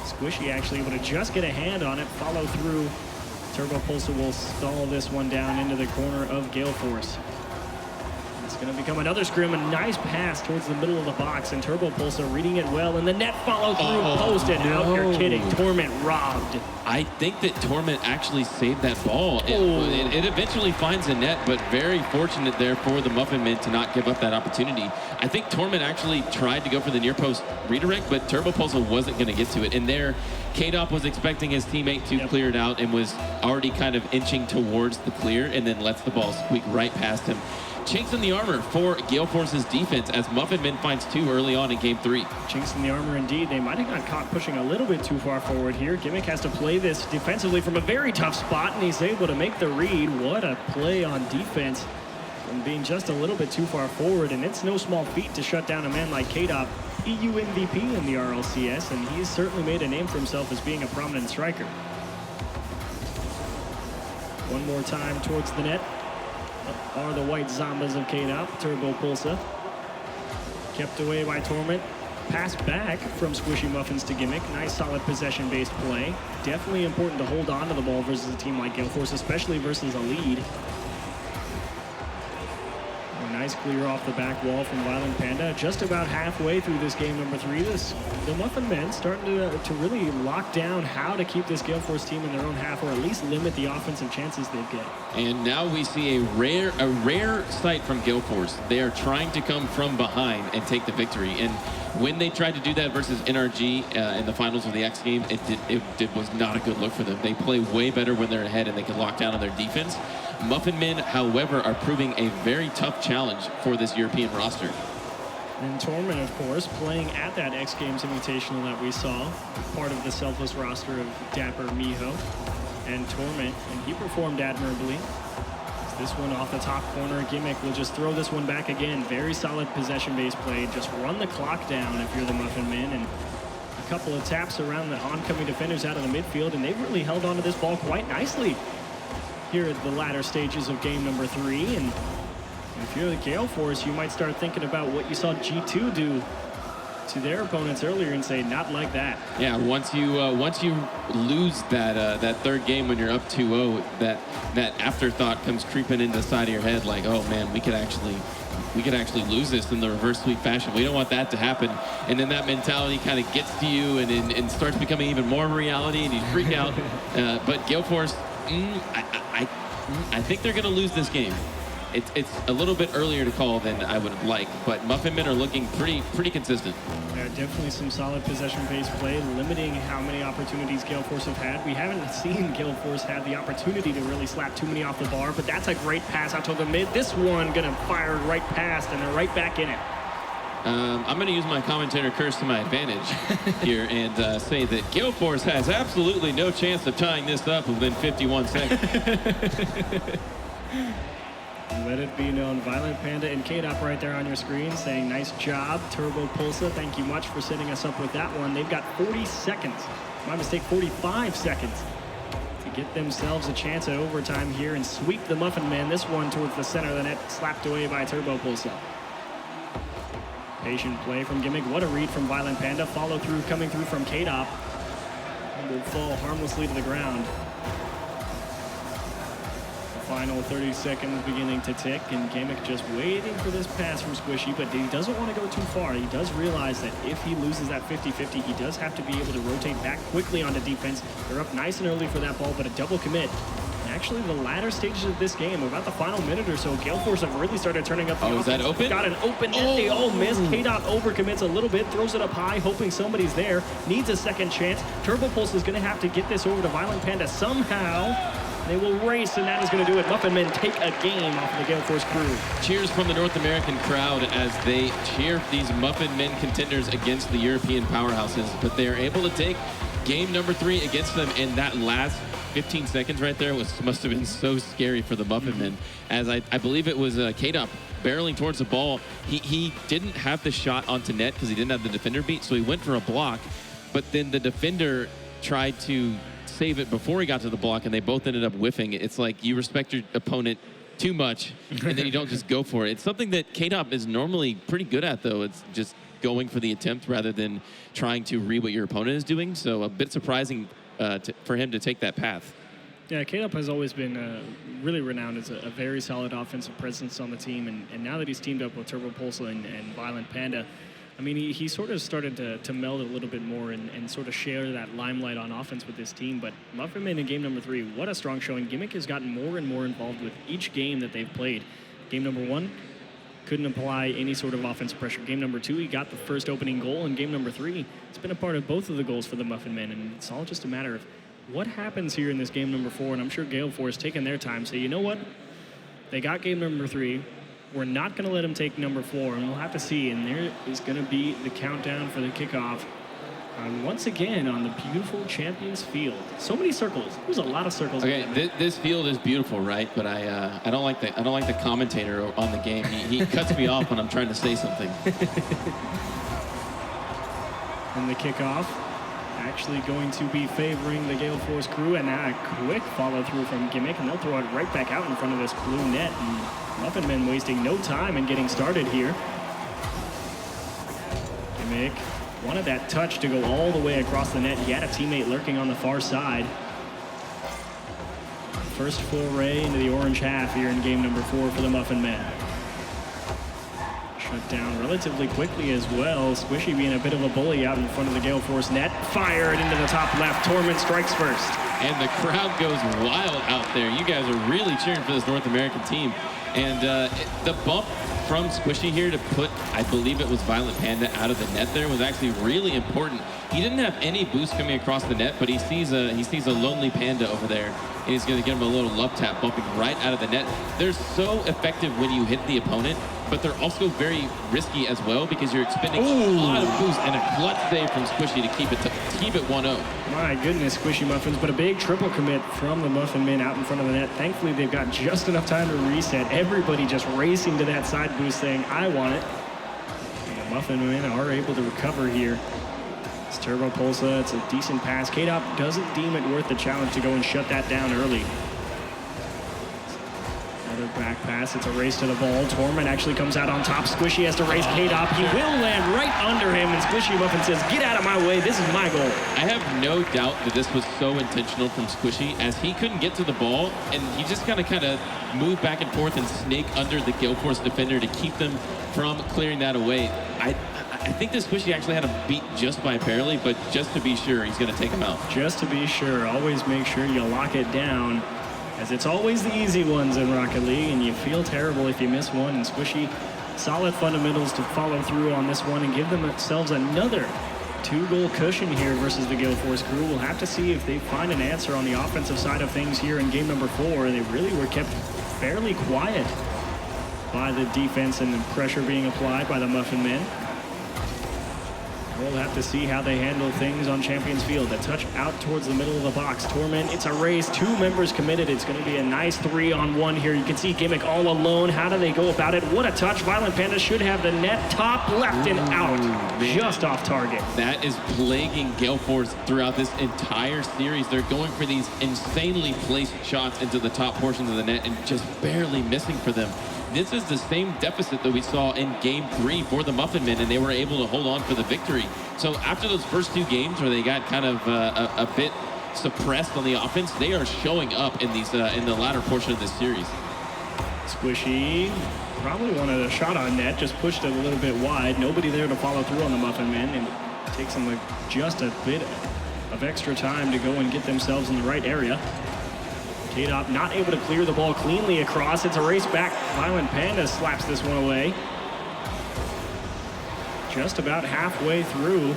Squishy actually able to just get a hand on it. Follow through. Turbo Pulsa will stall this one down into the corner of Gale Force. It's going to become another scrim. A nice pass towards the middle of the box, and Turbo Pulsa reading it well. And the net follow through, posted out. You're kidding. Torment robbed. I think that Torment actually saved that ball. It eventually finds the net, but very fortunate there for the Muffin Men to not give up that opportunity. I think Torment actually tried to go for the near post redirect, but Turbo Pulsa wasn't going to get to it. And there, K-Dop was expecting his teammate to clear it out and was already kind of inching towards the clear, and then lets the ball squeak right past him. Chinks in the armor for Gale Force's defense as Muffin Men finds 2 early on in Game 3. Chinks in the armor indeed. They might have got caught pushing a little bit too far forward here. Gimmick has to play this defensively from a very tough spot, and he's able to make the read. What a play on defense from being just a little bit too far forward, and it's no small feat to shut down a man like K-Dop, EU MVP in the RLCS, and he's certainly made a name for himself as being a prominent striker. One more time towards the net are the white Zombas of K-Dop. Turbo Pulsa kept away by Torment. Pass back from Squishy Muffins to Gimmick. Nice solid possession-based play. Definitely important to hold on to the ball versus a team like Gale Force, especially versus a lead. A nice clear off the back wall from Violent Panda. Just about halfway through this game number 3, the Muffin Men starting to really lock down how to keep this Gale Force team in their own half, or at least limit the offensive chances they get. And now we see a rare sight from Gale Force. They are trying to come from behind and take the victory. And when they tried to do that versus NRG in the finals of the X Games, it was not a good look for them. They play way better when they're ahead and they can lock down on their defense. Muffin Men, however, are proving a very tough challenge for this European roster. And Torment, of course, playing at that X Games Invitational that we saw, part of the selfless roster of Dapper, Miho, and Torment, and he performed admirably. This one off the top corner, Gimmick will just throw this one back again. Very solid possession-based play. Just run the clock down if you're the Muffin Men, and a couple of taps around the oncoming defenders out of the midfield, and they've really held onto this ball quite nicely here at the latter stages of game number 3. And if you're the Gale Force, you might start thinking about what you saw G2 do to their opponents earlier and say, not like that. Yeah, once you lose that third game when you're up 2-0, that afterthought comes creeping into the side of your head, like, oh man, we could actually lose this in the reverse sweep fashion. We don't want that to happen. And then that mentality kind of gets to you and starts becoming even more of a reality, and you freak out. But Gale Force, I think they're going to lose this game. It's a little bit earlier to call than I would have liked, but Muffin Men are looking pretty consistent. Yeah, definitely some solid possession-based play, limiting how many opportunities Gale Force have had. We haven't seen Gale Force have the opportunity to really slap too many off the bar, but that's a great pass out to the mid. This one gonna fire right past, and they're right back in it. I'm going to use my commentator curse to my advantage here and say that Gale Force has absolutely no chance of tying this up within 51 seconds. Let it be known. Violent Panda and K-Dop right there on your screen saying, nice job. Turbo Pulsa, thank you much for setting us up with that one. They've got 40 seconds. My mistake, 45 seconds to get themselves a chance at overtime here and sweep the Muffin Men. This one towards the center of the net, slapped away by Turbo Pulsa. Patient play from Gimmick. What a read from Violent Panda. Follow through coming through from K-Dop. Will fall harmlessly to the ground. The final 30 seconds beginning to tick, and Gimmick just waiting for this pass from Squishy, but he doesn't want to go too far. He does realize that if he loses that 50-50, he does have to be able to rotate back quickly onto defense. They're up nice and early for that ball, but a double commit. Actually, the latter stages of this game, about the final minute or so, Gale Force have really started turning up the offense. Is that open? Got an open net. They all miss. K-Dot overcommits a little bit, throws it up high, hoping somebody's there. Needs a second chance. Turbo Pulse is going to have to get this over to Violent Panda somehow. They will race, and that is going to do it. Muffin Men take a game off of the Gale Force crew. Cheers from the North American crowd as they cheer these Muffin Men contenders against the European powerhouses, but they are able to take game number 3 against them, and that last 15 seconds right there must have been so scary for the Muffin Men, as I believe it was K-Dop barreling towards the ball. He didn't have the shot onto net because he didn't have the defender beat, so he went for a block, but then the defender tried to save it before he got to the block, and they both ended up whiffing. It's like you respect your opponent too much, and then you don't just go for it. It's something that K-Dop is normally pretty good at, though. It's just going for the attempt rather than trying to read what your opponent is doing, so a bit surprising for him to take that path. Yeah, K-Dop has always been really renowned as a very solid offensive presence on the team, and now that he's teamed up with Turbo Pulse and Violent Panda, I mean, he sort of started to meld a little bit more and sort of share that limelight on offense with this team. But Muffin Man in game number 3, what a strong showing. Gimmick has gotten more and more involved with each game that they've played. Game number 1, couldn't apply any sort of offensive pressure. Game number 2, he got the first opening goal. And game number 3, it's been a part of both of the goals for the Muffin Men. And it's all just a matter of what happens here in this game number 4. And I'm sure Gale Force taking their time, say, you know what? They got game number 3. We're not going to let them take number 4, and we'll have to see. And there is going to be the countdown for the kickoff. Once again on the beautiful Champions Field. So many circles. There's a lot of circles. Okay, this field is beautiful, right? But I don't like the commentator on the game. He cuts me off when I'm trying to say something. And the kickoff actually going to be favoring the Gale Force crew, and now a quick follow through from Gimmick, and they'll throw it right back out in front of this blue net. And Muffin Men wasting no time in getting started here. Gimmick wanted that touch to go all the way across the net. He had a teammate lurking on the far side. First foray into the orange half here in game number 4 for the Muffin Men. Shut down relatively quickly as well. Squishy being a bit of a bully out in front of the Gale Force net. Fired into the top left. Torment strikes first. And the crowd goes wild out there. You guys are really cheering for this North American team. And the bump from Squishy here to put, I believe it was Violent Panda, out of the net there was actually really important. He didn't have any boost coming across the net, but he sees a lonely Panda over there, and he's going to give him a little love tap, bumping right out of the net. They're so effective when you hit the opponent, but they're also very risky as well because you're expending a lot of boost, and a clutch save from Squishy to keep it 1-0. My goodness, Squishy Muffins, but a big triple commit from the Muffin Men out in front of the net. Thankfully, they've got just enough time to reset. Everybody just racing to that side boost saying, I want it. And the Muffin Men are able to recover here. It's Turbo Pulsa, it's a decent pass. K-Dop doesn't deem it worth the challenge to go and shut that down early. Another back pass, it's a race to the ball. Torment actually comes out on top. Squishy has to race K-Dop. He will land right under him, and Squishy Muffin says, get out of my way, this is my goal. I have no doubt that this was so intentional from Squishy, as he couldn't get to the ball, and he just kind of moved back and forth and snake under the Gale Force defender to keep them from clearing that away. I think this Squishy actually had him beat just by barely, but just to be sure, he's going to take him out. Just to be sure, always make sure you lock it down, as it's always the easy ones in Rocket League, and you feel terrible if you miss one. And Squishy, solid fundamentals to follow through on this one and give themselves another 2-goal cushion here versus the Gale Force crew. We'll have to see if they find an answer on the offensive side of things here in game number 4. They really were kept fairly quiet by the defense and the pressure being applied by the Muffin Men. We'll have to see how they handle things on Champions Field. A touch out towards the middle of the box. Torment, it's a race. 2 members committed. It's going to be a nice 3-on-1 here. You can see Gimmick all alone. How do they go about it? What a touch. Violent Panda should have the net top left and out. Just off target. That is plaguing Gale Force throughout this entire series. They're going for these insanely placed shots into the top portion of the net and just barely missing for them. this is the same deficit that we saw in Game 3 for the Muffin Men, and they were able to hold on for the victory. So after those first 2 games where they got kind of a bit suppressed on the offense, they are showing up in these in the latter portion of this series. Squishy probably wanted a shot on net, just pushed it a little bit wide. Nobody there to follow through on the Muffin Men, and it takes them just a bit of extra time to go and get themselves in the right area. K-Dop not able to clear the ball cleanly across. It's a race back. Violent Panda slaps this one away. Just about halfway through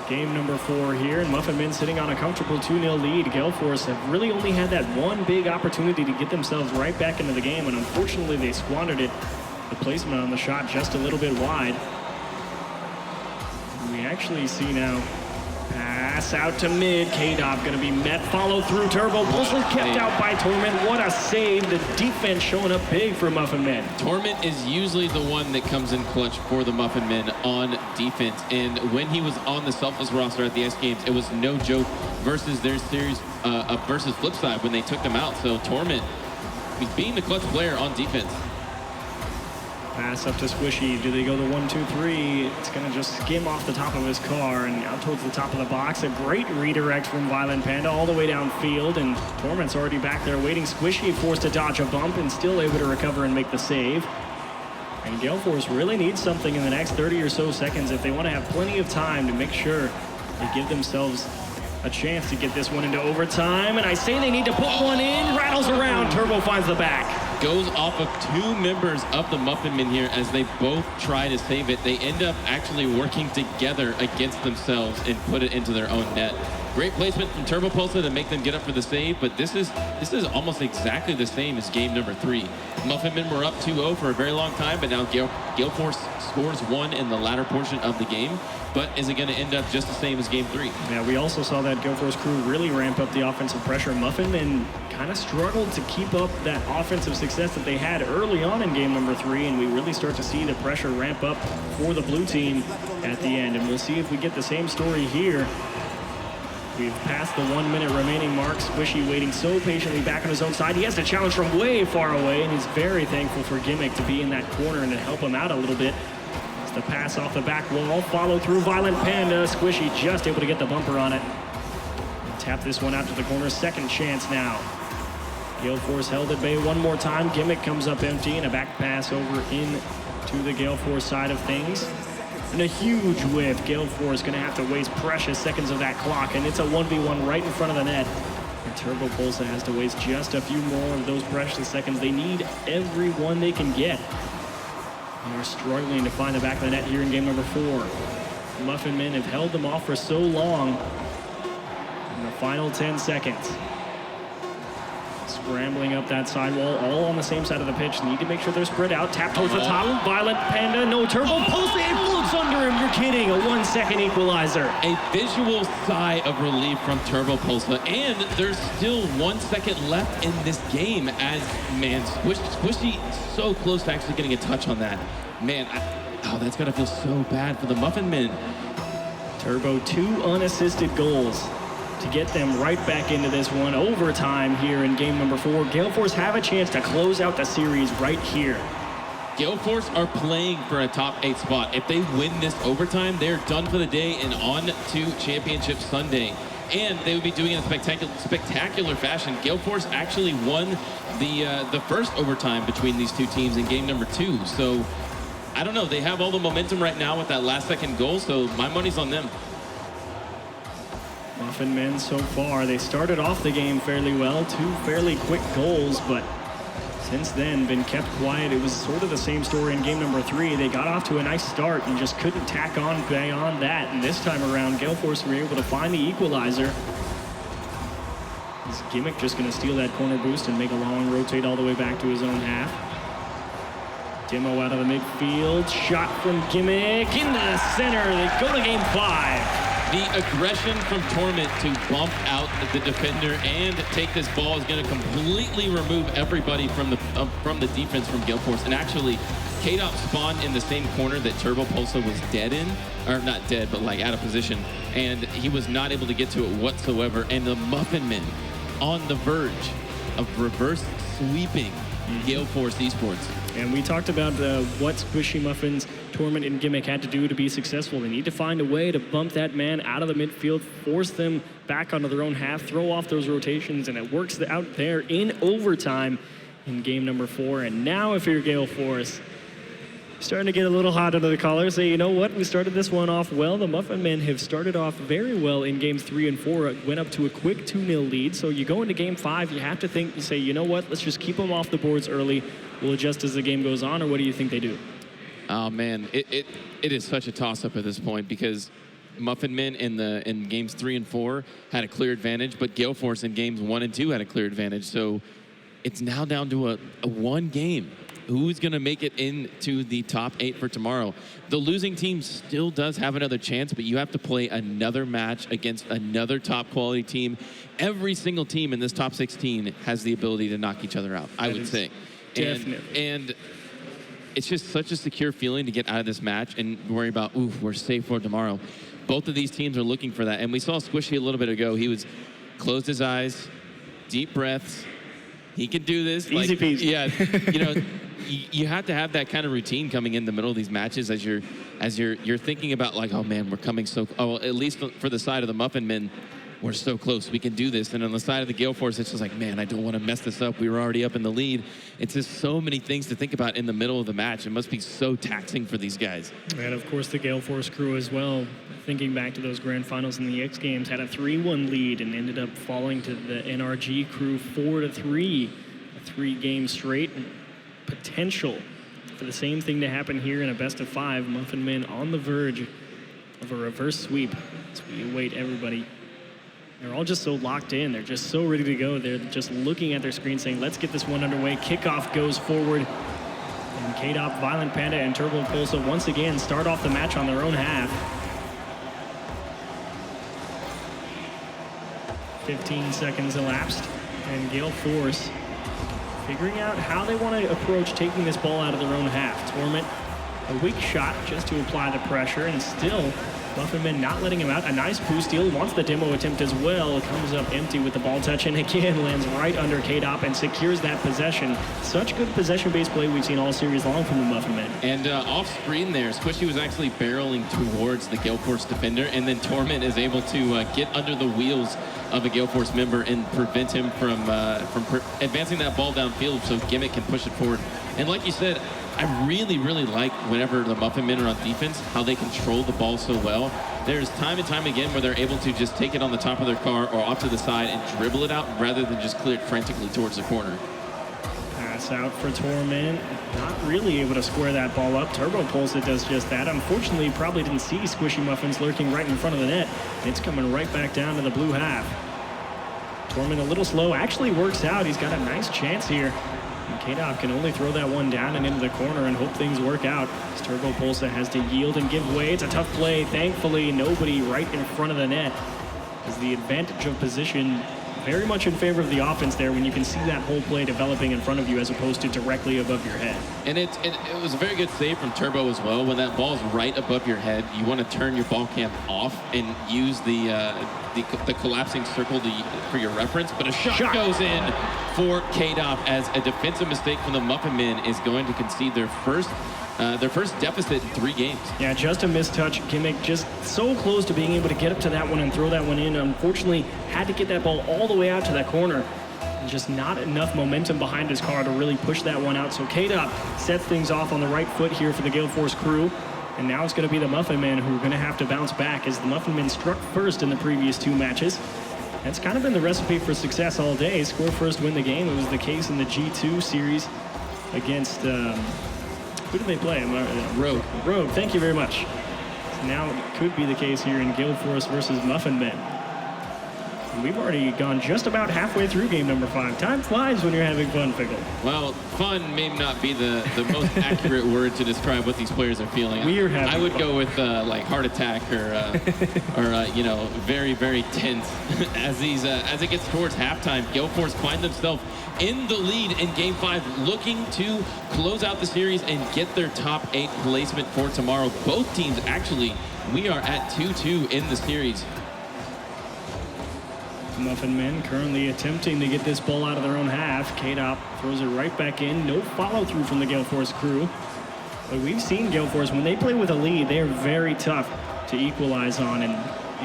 game number 4 here, and Muffin Men sitting on a comfortable 2-0 lead. Gale Force have really only had that one big opportunity to get themselves right back into the game, and unfortunately they squandered it. The placement on the shot just a little bit wide. We actually see now pass out to mid. K-Dop going to be met. Follow through. Turbo Pulsar kept out by Torment. What a save. The defense showing up big for Muffin Men. Torment is usually the one that comes in clutch for the Muffin Men on defense. And when he was on the Selfless roster at the X Games, it was no joke versus their series versus Flipside when they took them out. So Torment, he's being the clutch player on defense. Pass up to Squishy. Do they go the 1-2-3? It's going to just skim off the top of his car and out towards the top of the box. A great redirect from Violent Panda all the way downfield, and Torment's already back there waiting. Squishy forced to dodge a bump and still able to recover and make the save. And Gale Force really needs something in the next 30 or so seconds if they want to have plenty of time to make sure they give themselves a chance to get this one into overtime. And I say they need to put one in. Rattles around. Turbo finds the back. Goes off of 2 members of the Muffin Men here as they both try to save it. They end up actually working together against themselves and put it into their own net. Great placement from Turbo Pulsar to make them get up for the save, but this is almost exactly the same as game number 3. Muffin Men were up 2-0 for a very long time, but now Gale Force scores 1 in the latter portion of the game. But is it going to end up just the same as game 3? Yeah, we also saw that Gale Force crew really ramp up the offensive pressure. Muffin Men kind of struggled to keep up that offensive success that they had early on in game number 3, and we really start to see the pressure ramp up for the blue team at the end. And we'll see if we get the same story here. We've passed the 1 minute remaining mark. Squishy waiting so patiently back on his own side. He has to challenge from way far away, and he's very thankful for Gimmick to be in that corner and to help him out a little bit. It's the pass off the back wall, follow through Violent Panda. Squishy just able to get the bumper on it. Tap this one out to the corner. Second chance now. Gale Force held at bay one more time. Gimmick comes up empty, and a back pass over in to the Gale Force side of things. And a huge whiff. Gale Force going to have to waste precious seconds of that clock, and it's a 1v1 right in front of the net. And Turbo Pulsar has to waste just a few more of those precious seconds. They need every one they can get. They're struggling to find the back of the net here in game number 4. Muffin Men have held them off for so long. In the final 10 seconds. Scrambling up that sidewall, all on the same side of the pitch. Need to make sure they're spread out. Tap towards the top. Violent Panda, no Turbo Pulsar. It floats under him. You're kidding. A 1-second equalizer. A visual sigh of relief from Turbo Pulsar, and there's still 1 second left in this game as, man, Squishy so close to actually getting a touch on that. Man, that's gotta feel so bad for the Muffin Men. Turbo, 2 unassisted goals to get them right back into this one. Overtime here in game number 4. Gale Force have a chance to close out the series right here. Gale Force are playing for a top 8 spot. If they win this overtime, they're done for the day and on to Championship Sunday. And they would be doing it in spectacular fashion. Gale Force actually won the first overtime between these two teams in game number 2. So, I don't know. They have all the momentum right now with that last second goal, so my money's on them. Muffin Men so far, they started off the game fairly well, 2 fairly quick goals, but since then been kept quiet. It was sort of the same story in game number 3. They got off to a nice start and just couldn't tack on beyond that. And this time around, Gale Force were able to find the equalizer. Is Gimmick just going to steal that corner boost and make a long rotate all the way back to his own half? Demo out of the midfield, shot from Gimmick into the center. They go to game 5. The aggression from Torment to bump out the defender and take this ball is going to completely remove everybody from the defense from Gale Force. And actually, K-Dop spawned in the same corner that Turbo Pulsar was dead in, or not dead, but like out of position, and he was not able to get to it whatsoever. And the Muffin Men on the verge of reverse sweeping Gale Force Esports. And we talked about what Squishy Muffin's Torment and Gimmick had to do to be successful. They need to find a way to bump that man out of the midfield, force them back onto their own half, throw off those rotations, and it works out there in overtime in game number 4. And now if you're Gale Force, starting to get a little hot under the collar, say, you know what, we started this one off well. The Muffin Men have started off very well in games 3 and 4. It went up to a quick 2-0 lead. So you go into game 5, you have to think, you say, you know what, let's just keep them off the boards early. We'll adjust as the game goes on, or what do you think they do? Oh man, it is such a toss-up at this point because Muffin Men in games 3 and 4 had a clear advantage, but Gale Force in games 1 and 2 had a clear advantage. So it's now down to a one game. Who's going to make it into the top 8 for tomorrow? The losing team still does have another chance, but you have to play another match against another top quality team. Every single team in this top 16 has the ability to knock each other out, I would say. Definitely. And it's just such a secure feeling to get out of this match and worry about, ooh, we're safe for tomorrow. Both of these teams are looking for that. And we saw Squishy a little bit ago. He was closed his eyes, deep breaths. He can do this. Easy peasy. Yeah, you know, you have to have that kind of routine coming in the middle of these matches as you're thinking about like, oh man, we're coming so. Oh, at least for the side of the Muffin Men, we're so close. We can do this. And on the side of the Gale Force, it's just like, man, I don't want to mess this up. We were already up in the lead. It's just so many things to think about in the middle of the match. It must be so taxing for these guys. And of course, the Gale Force crew as well. Thinking back to those grand finals in the X Games, had a 3-1 lead and ended up falling to the NRG crew 4-3, a 3-game straight. Potential for the same thing to happen here in a best-of-5. Muffin Men on the verge of a reverse sweep as we await everybody. They're all just so locked in. They're just so ready to go. They're just looking at their screen saying, let's get this one underway. Kickoff goes forward. And K-Dop, Violent Panda, and Turbo Pulsa once again start off the match on their own half. 15 seconds elapsed. And Gale Force figuring out how they want to approach taking this ball out of their own half. Torment, a weak shot just to apply the pressure, and still Muffin Men not letting him out. A nice poo steal, wants the demo attempt as well. Comes up empty with the ball touch, and again lands right under K-Dop and secures that possession. Such good possession-based play we've seen all series long from the Muffin Men. And off screen there, Squishy was actually barreling towards the Gale Force defender, and then Torment is able to get under the wheels of a Gale Force member and prevent him from advancing that ball downfield so Gimmick can push it forward. And like you said, I really, really like whenever the Muffin Men are on defense, how they control the ball so well. There's time and time again where they're able to just take it on the top of their car or off to the side and dribble it out rather than just clear it frantically towards the corner. Pass out for Torment. Not really able to square that ball up. Turbo Pulsa does just that. Unfortunately, probably didn't see Squishy Muffins lurking right in front of the net. It's coming right back down to the blue half. Torment a little slow. Actually works out. He's got a nice chance here. And K-Dop can only throw that one down and into the corner and hope things work out. As Turbo Pulsa has to yield and give way. It's a tough play. Thankfully, nobody right in front of the net. As the advantage of position very much in favor of the offense there when you can see that whole play developing in front of you as opposed to directly above your head. And it was a very good save from Turbo as well. When that ball's right above your head, you want to turn your ball cam off and use the collapsing circle for your reference. But a shot goes in for K-Dop as a defensive mistake from the Muffin Men is going to concede their first deficit in 3 games. Yeah, just a mistouch. Gimmick just so close to being able to get up to that one and throw that one in. Unfortunately, had to get that ball all the way out to that corner. And just not enough momentum behind his car to really push that one out. So K-Dop sets things off on the right foot here for the Gale Force crew. And now it's going to be the Muffin Men who are going to have to bounce back as the Muffin Men struck first in the previous 2 matches. That's kind of been the recipe for success all day. Score first, win the game. It was the case in the G2 series against... who did they play? Rogue. Rogue, thank you very much. So now it could be the case here in Gale Force versus Muffin Men. And we've already gone just about halfway through game number 5. Time flies when you're having fun, Pickle. Well, fun may not be the most accurate word to describe what these players are feeling. I would go with like heart attack or you know, very, very tense as it gets towards halftime. Gale Force find themselves in the lead in game 5, looking to close out the series and get their top 8 placement for tomorrow. Both teams actually, we are at 2-2 in the series. Muffin Men currently attempting to get this ball out of their own half. K-Dop throws it right back in. No follow-through from the Gale Force crew. But we've seen Gale Force, when they play with a lead, they are very tough to equalize on, and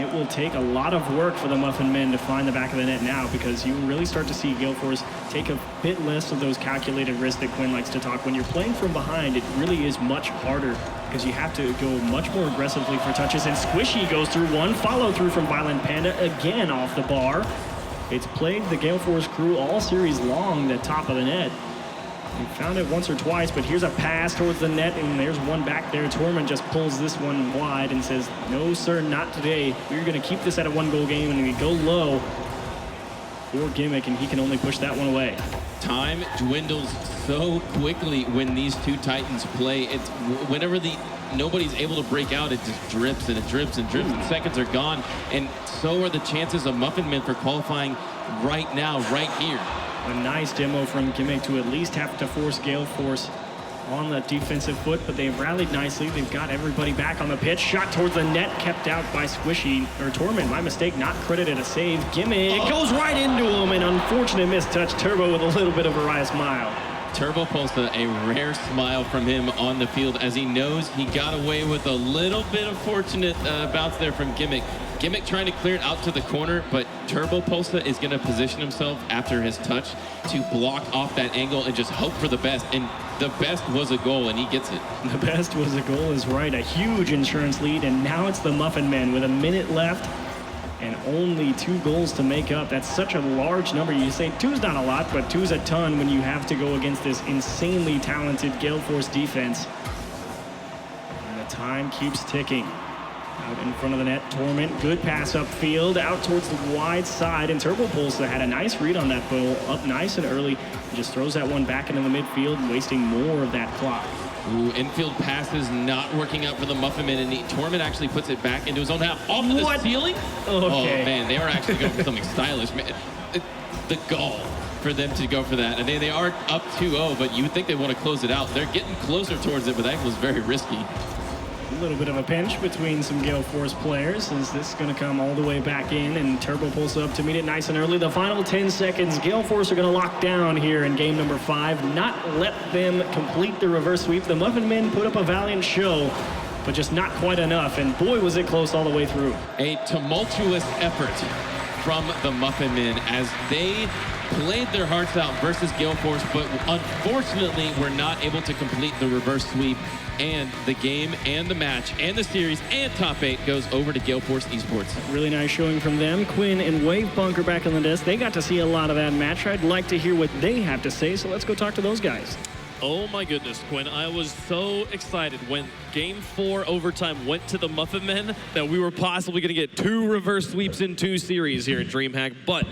it will take a lot of work for the Muffin Men to find the back of the net now, because you really start to see Gale Force take a bit less of those calculated risks that Quinn likes to talk. When you're playing from behind, it really is much harder because you have to go much more aggressively for touches, and Squishy goes through one. Follow through from Violent Panda again off the bar. It's plagued the Gale Force crew all series long, the top of the net. We found it once or twice, but here's a pass towards the net, and there's one back there. Torment just pulls this one wide and says, no, sir, not today. We're going to keep this at a one-goal game, and we go low for Gimmick, and he can only push that one away. Time dwindles so quickly when these two Titans play. It's whenever nobody's able to break out, it just drips and it drips and drips, and seconds are gone. And so are the chances of Muffin Men for qualifying right now, right here. A nice demo from Gimmick to at least have to force Gale Force on the defensive foot, but they've rallied nicely. They've got everybody back on the pitch. Shot towards the net, kept out by Squishy, or Torment, my mistake, not credited a save. Gimmick goes right into him, an unfortunate mistouch. Turbo with a little bit of a wry smile. Turbo Pulsa, a rare smile from him on the field, as he knows he got away with a little bit of fortunate bounce there from Gimmick. Gimmick trying to clear it out to the corner, but Turbo Pulsa is going to position himself after his touch to block off that angle and just hope for the best. And the best was a goal, and he gets it. The best was a goal is right. A huge insurance lead, and now it's the Muffin Men with a minute left and only 2 goals to make up. That's such a large number. You say 2's not a lot, but 2's a ton when you have to go against this insanely talented Gale Force defense. And the time keeps ticking. Out in front of the net, Torment, good pass upfield, out towards the wide side, and Turbo Pulsa had a nice read on that ball, up nice and early, and just throws that one back into the midfield, wasting more of that clock. Ooh, infield passes not working out for the Muffin Men, and Torment actually puts it back into his own half. Off of the ceiling? Okay. Oh, man, they are actually going for something stylish. Man, the gall for them to go for that. And they are up 2-0, but you would think they want to close it out. They're getting closer towards it, but that was very risky. A little bit of a pinch between some Gale Force players, as this is going to come all the way back in, and Turbo pulls up to meet it nice and early. The final 10 seconds, Gale Force are going to lock down here in game number 5, not let them complete the reverse sweep. The Muffin Men put up a valiant show, but just not quite enough, and boy was it close all the way through. A tumultuous effort from the Muffin Men as they played their hearts out versus Gale Force, but unfortunately were not able to complete the reverse sweep, and the game and the match and the series and top 8 goes over to Gale Force Esports. Really nice showing from them. Quinn and Wave Bunker back on the desk. They got to see a lot of that match. I'd like to hear what they have to say, so let's go talk to those guys. Oh my goodness, Quinn. I was so excited when Game 4 overtime went to the Muffin Men that we were possibly going to get 2 reverse sweeps in 2 series here at DreamHack, but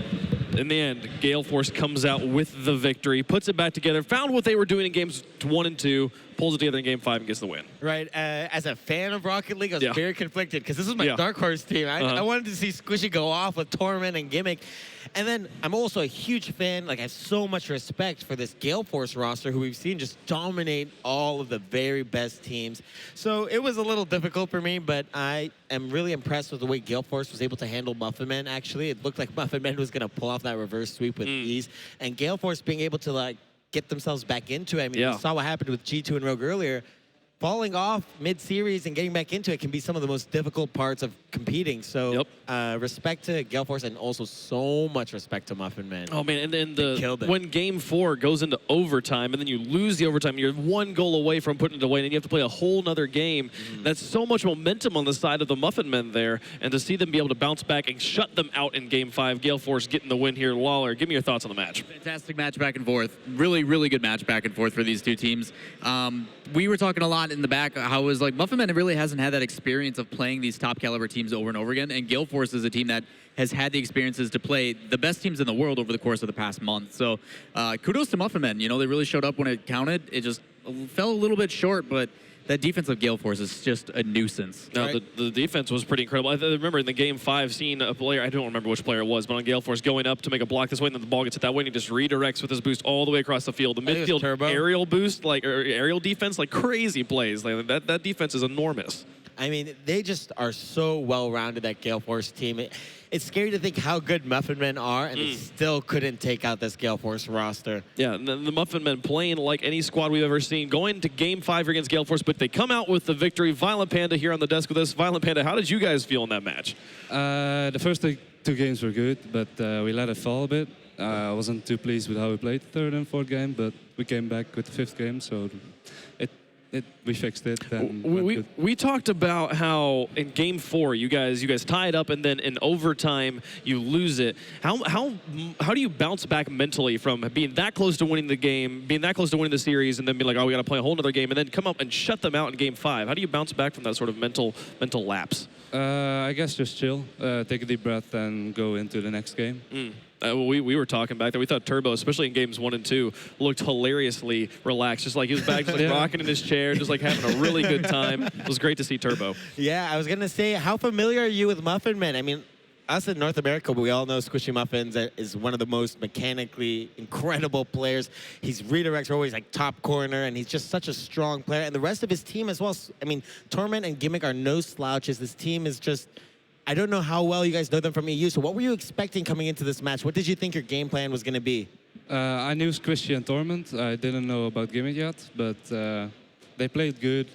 in the end, Gale Force comes out with the victory, puts it back together, found what they were doing in games 1 and 2, pulls it together in game 5 and gets the win. Right. As a fan of Rocket League, I was very conflicted because this was my dark horse team. I wanted to see Squishy go off with Torment and Gimmick. And then I'm also a huge fan, like I have so much respect for this Gale Force roster who we've seen just dominate all of the very best teams. So it was a little difficult for me, but I am really impressed with the way Gale Force was able to handle Muffin Men, actually. It looked like Muffin Men was going to pull off that reverse sweep with ease. And Gale Force being able to like get themselves back into it. I mean, we saw what happened with G2 and Rogue earlier. Falling off mid-series and getting back into it can be some of the most difficult parts of competing. So respect to Gale Force and also so much respect to Muffin Men. Oh, man, and then when Game 4 goes into overtime and then you lose the overtime, you're 1 goal away from putting it away, and then you have to play a whole nother game. That's so much momentum on the side of the Muffin Men there, and to see them be able to bounce back and shut them out in Game 5, Gale Force getting the win here. Lawler, give me your thoughts on the match. Fantastic match back and forth. Really, really good match back and forth for these two teams. We were talking a lot in the back how it was like Muffin Men really hasn't had that experience of playing these top caliber teams over and over again, and Gale Force is a team that has had the experiences to play the best teams in the world over the course of the past month. So kudos to Muffin Men. You know, they really showed up when it counted. It just fell a little bit short, but that defense of Gale Force is just a nuisance. No, the defense was pretty incredible. I remember in the Game 5 seeing a player, I don't remember which player it was, but on Gale Force going up to make a block this way, and then the ball gets hit that way, and he just redirects with his boost all the way across the field. The midfield aerial boost, like or aerial defense, like crazy plays. Like that defense is enormous. I mean, they just are so well-rounded, that Gale Force team. It's scary to think how good Muffin Men are, and they still couldn't take out this Gale Force roster. Yeah, the Muffin Men playing like any squad we've ever seen, going to Game 5 against Gale Force, but they come out with the victory. Violent Panda here on the desk with us. Violent Panda, how did you guys feel in that match? The first two games were good, but we let it fall a bit. I wasn't too pleased with how we played the third and fourth game, but we came back with the fifth game, so we fixed it. We talked about how in Game 4 you guys tie it up, and then in overtime you lose it. How do you bounce back mentally from being that close to winning the game, being that close to winning the series, and then be like, oh, we got to play a whole other game, and then come up and shut them out in Game 5? How do you bounce back from that sort of mental lapse? I guess just chill, take a deep breath, and go into the next game. We were talking back there. We thought Turbo, especially in games 1 and 2, looked hilariously relaxed. Just like he was back, just like rocking in his chair, just like having a really good time. It was great to see Turbo. Yeah, I was going to say, how familiar are you with Muffin Men? I mean, us in North America, we all know Squishy Muffins is one of the most mechanically incredible players. His redirects are always like top corner, and he's just such a strong player. And the rest of his team as well. I mean, Torment and Gimmick are no slouches. This team is just... I don't know how well you guys know them from EU, so what were you expecting coming into this match? What did you think your game plan was going to be? I knew Squishy and Torment. I didn't know about Gimmick yet, but they played good.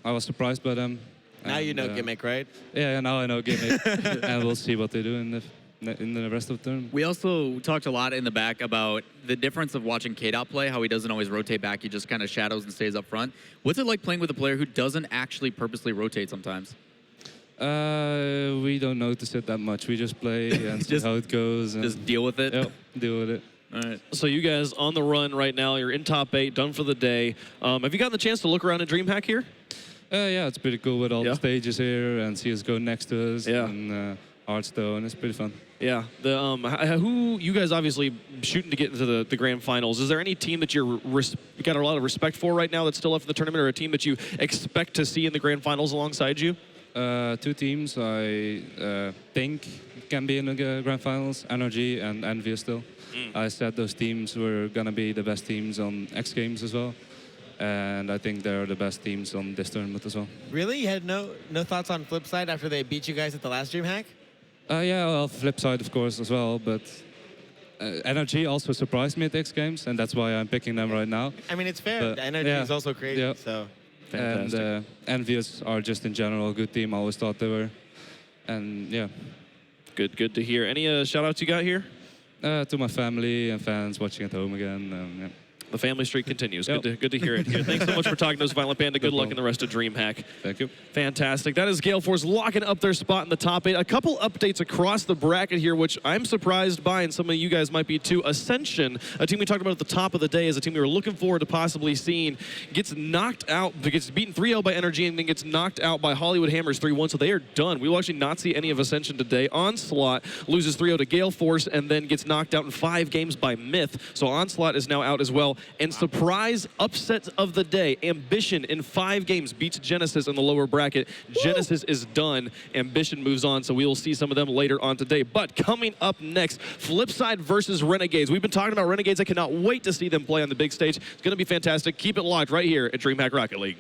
I was surprised by them. Now you know Gimmick, right? Yeah, now I know Gimmick, and we'll see what they do in the rest of the tournament. We also talked a lot in the back about the difference of watching K-Dot play, how he doesn't always rotate back, he just kind of shadows and stays up front. What's it like playing with a player who doesn't actually purposely rotate sometimes? We don't notice it that much. We just play and see how it goes. And just deal with it? Yep, deal with it. All right. So you guys on the run right now. You're in top 8, done for the day. Have you gotten the chance to look around at DreamHack here? Yeah, it's pretty cool with all the stages here and CSGO next to us and Hearthstone. It's pretty fun. Yeah. Who you guys obviously shooting to get into the grand finals? Is there any team that you got a lot of respect for right now that's still left in the tournament, or a team that you expect to see in the grand finals alongside you? 2 teams I think can be in the grand finals, Energy and Envy still. I said those teams were going to be the best teams on X Games as well. And I think they're the best teams on this tournament as well. Really? You had no thoughts on Flipside after they beat you guys at the last DreamHack? Yeah, well, Flipside, of course, as well. But Energy also surprised me at X Games, and that's why I'm picking them right now. I mean, it's fair. But, the Energy is also crazy, so... Fantastic. And Envious are just in general a good team. I always thought they were. And yeah. Good to hear. Any shout-outs you got here? To my family and fans watching at home again. Yeah. The family streak continues. Good to hear it here. Thanks so much for talking to us, Violent Panda. Good luck in the rest of DreamHack. Thank you. Fantastic. That is Gale Force locking up their spot in the top 8. A couple updates across the bracket here, which I'm surprised by, and some of you guys might be too. Ascension, a team we talked about at the top of the day, is a team we were looking forward to possibly seeing, gets knocked out, gets beaten 3-0 by Energy, and then gets knocked out by Hollywood Hammers 3-1, so they are done. We will actually not see any of Ascension today. Onslaught loses 3-0 to Gale Force, and then gets knocked out in 5 games by Myth, so Onslaught is now out as well. And surprise upset of the day, Ambition in 5 games beats Genesis in the lower bracket. Woo! Genesis is done. Ambition moves on, so we will see some of them later on today. But coming up next, Flipside versus Renegades. We've been talking about Renegades. I cannot wait to see them play on the big stage. It's going to be fantastic. Keep it locked right here at DreamHack Rocket League.